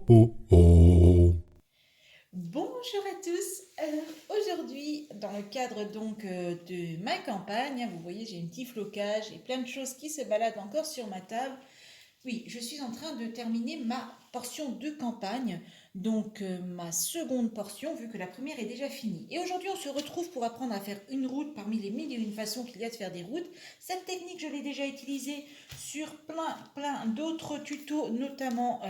oh, oh. Bonjour à tous. Alors aujourd'hui, dans le cadre donc de ma campagne, vous voyez j'ai un petit flocage et plein de choses qui se baladent encore sur ma table. Oui, je suis en train de terminer ma portion de campagne, donc ma seconde portion, vu que la première est déjà finie. Et aujourd'hui, on se retrouve pour apprendre à faire une route parmi les mille et une façons qu'il y a de faire des routes. Cette technique, je l'ai déjà utilisée sur plein d'autres tutos, notamment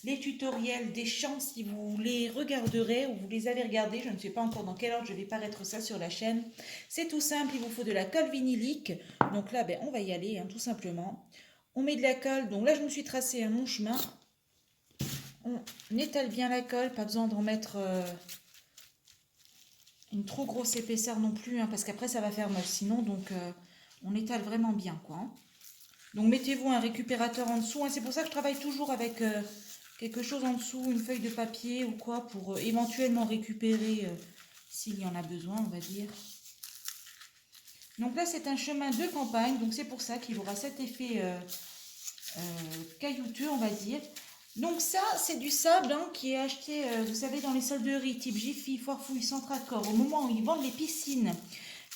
les tutoriels des champs, si vous les regarderez ou vous les avez regardés. Je ne sais pas encore dans quel ordre je vais paraître ça sur la chaîne. C'est tout simple, il vous faut de la colle vinylique. Donc là, on va y aller, tout simplement. On met de la colle, donc là je me suis tracé mon chemin. On étale bien la colle, pas besoin d'en mettre une trop grosse épaisseur non plus, parce qu'après ça va faire moche sinon, donc on étale vraiment bien, quoi. Donc mettez-vous un récupérateur en dessous, c'est pour ça que je travaille toujours avec quelque chose en dessous, une feuille de papier ou quoi, pour éventuellement récupérer s'il y en a besoin, on va dire. Donc là c'est un chemin de campagne, donc c'est pour ça qu'il aura cet effet caillouteux, on va dire. Donc ça, c'est du sable qui est acheté, vous savez, dans les solderies type Jiffy, Forfouille, Centracor. Au moment où ils vendent les piscines,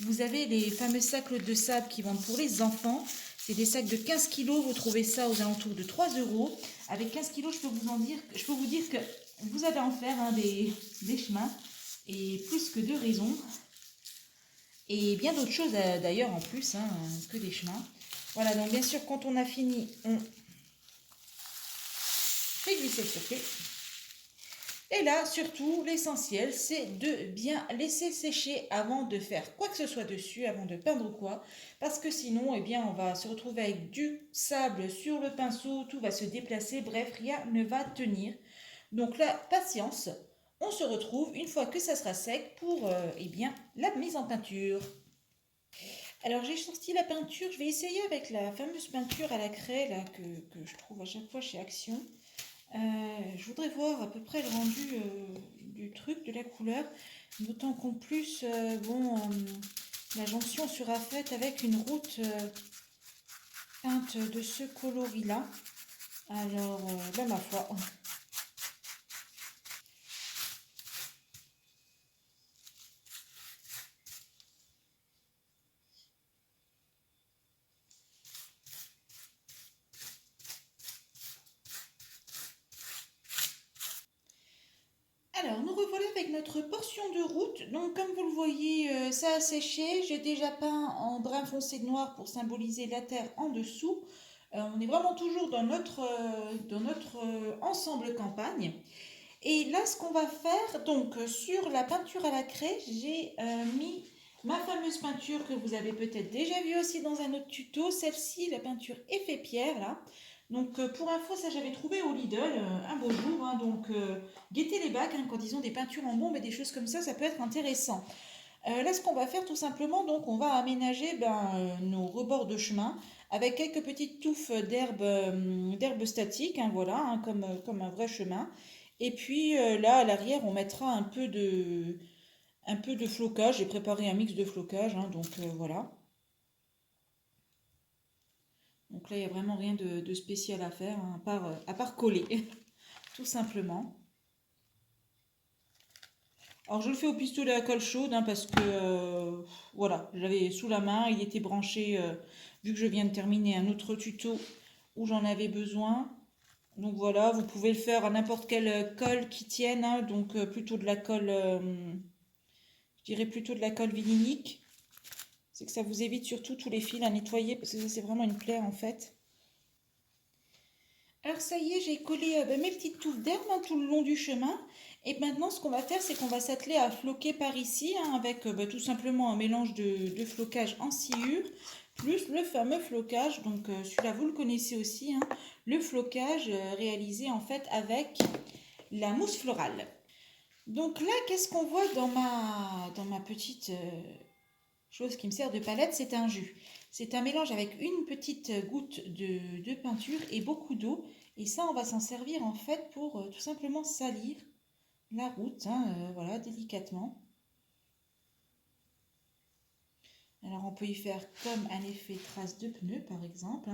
vous avez les fameux sacs de sable qui vendent pour les enfants. C'est des sacs de 15 kilos, vous trouvez ça aux alentours de 3 euros. Avec 15 kilos, je peux vous dire que vous allez en faire des chemins, et plus que de raisons. Et bien d'autres choses d'ailleurs en plus que des chemins. Voilà, donc bien sûr, quand on a fini, on fait glisser le circuit. Et là, surtout, l'essentiel, c'est de bien laisser sécher avant de faire quoi que ce soit dessus, avant de peindre ou quoi. Parce que sinon, on va se retrouver avec du sable sur le pinceau, tout va se déplacer, bref, rien ne va tenir. Donc là, patience, on se retrouve une fois que ça sera sec pour la mise en peinture. Alors j'ai sorti la peinture, je vais essayer avec la fameuse peinture à la craie là, que je trouve à chaque fois chez Action. Je voudrais voir à peu près le rendu du truc, de la couleur, d'autant qu'en plus, la jonction sera faite avec une route peinte de ce coloris-là. Alors, ma foi. Alors, nous revoilà avec notre portion de route. Donc, comme vous le voyez, ça a séché. J'ai déjà peint en brun foncé de noir pour symboliser la terre en dessous. On est vraiment toujours dans notre ensemble campagne. Et là, ce qu'on va faire, donc sur la peinture à la craie, j'ai mis ma fameuse peinture que vous avez peut-être déjà vue aussi dans un autre tuto. Celle-ci, la peinture effet pierre, là. Donc pour info, ça j'avais trouvé au Lidl un beau jour. Donc guettez les bacs, quand ils ont des peintures en bombe et des choses comme ça peut être intéressant. Là, ce qu'on va faire tout simplement, donc on va aménager nos rebords de chemin avec quelques petites touffes d'herbe statique, voilà, comme un vrai chemin. Et puis là, à l'arrière, on mettra un peu de flocage. J'ai préparé un mix de flocage, donc voilà. Donc là, il n'y a vraiment rien de spécial à faire, à part coller, tout simplement. Alors je le fais au pistolet à colle chaude parce que voilà, je l'avais sous la main, il était branché vu que je viens de terminer un autre tuto où j'en avais besoin. Donc voilà, vous pouvez le faire à n'importe quelle colle qui tienne, donc plutôt de la colle, je dirais plutôt de la colle vinylique. C'est que ça vous évite surtout tous les fils à nettoyer parce que ça c'est vraiment une plaie en fait. Alors ça y est, j'ai collé mes petites touffes d'herbe tout le long du chemin. Et maintenant, ce qu'on va faire, c'est qu'on va s'atteler à floquer par ici, avec tout simplement un mélange de flocage en sciure, plus le fameux flocage, donc celui-là vous le connaissez aussi, le flocage réalisé en fait avec la mousse florale. Donc là, qu'est-ce qu'on voit dans ma petite chose qui me sert de palette? C'est un jus. C'est un mélange avec une petite goutte de peinture et beaucoup d'eau. Et ça, on va s'en servir en fait pour tout simplement salir la route, voilà, délicatement. Alors on peut y faire comme un effet trace de pneu par exemple.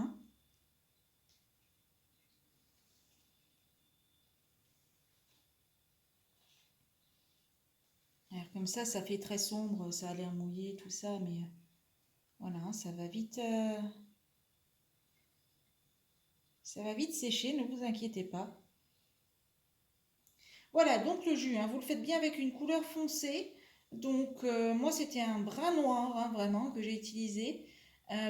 Comme ça fait très sombre, ça a l'air mouillé, tout ça, mais voilà, hein, ça va vite sécher, ne vous inquiétez pas. Voilà, donc le jus, hein, vous le faites bien avec une couleur foncée. Donc moi c'était un brun noir, hein, vraiment, que j'ai utilisé.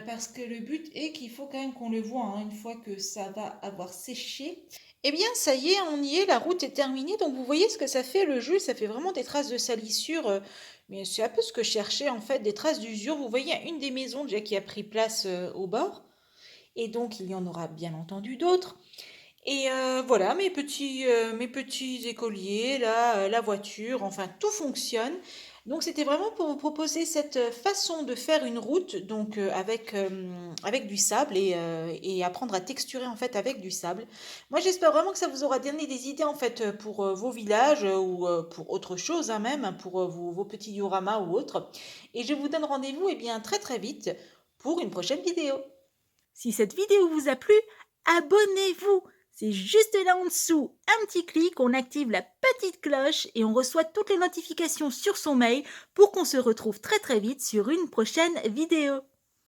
Parce que le but est qu'il faut quand même qu'on le voit, hein, une fois que ça va avoir séché. Eh bien ça y est, on y est, la route est terminée. Donc vous voyez ce que ça fait le jus, ça fait vraiment des traces de salissure. Mais c'est un peu ce que je cherchais en fait, des traces d'usure. Vous voyez une des maisons déjà qui a pris place au bord. Et donc il y en aura bien entendu d'autres. Et voilà, mes petits écoliers, là, la voiture, enfin tout fonctionne. Donc c'était vraiment pour vous proposer cette façon de faire une route, donc avec du sable et apprendre à texturer en fait avec du sable. Moi j'espère vraiment que ça vous aura donné des idées en fait pour vos villages ou pour autre chose hein, même, hein, pour vos petits dioramas ou autres. Et je vous donne rendez-vous eh bien très très vite pour une prochaine vidéo. Si cette vidéo vous a plu, abonnez-vous. C'est juste là en dessous, un petit clic, on active la petite cloche et on reçoit toutes les notifications sur son mail pour qu'on se retrouve très très vite sur une prochaine vidéo.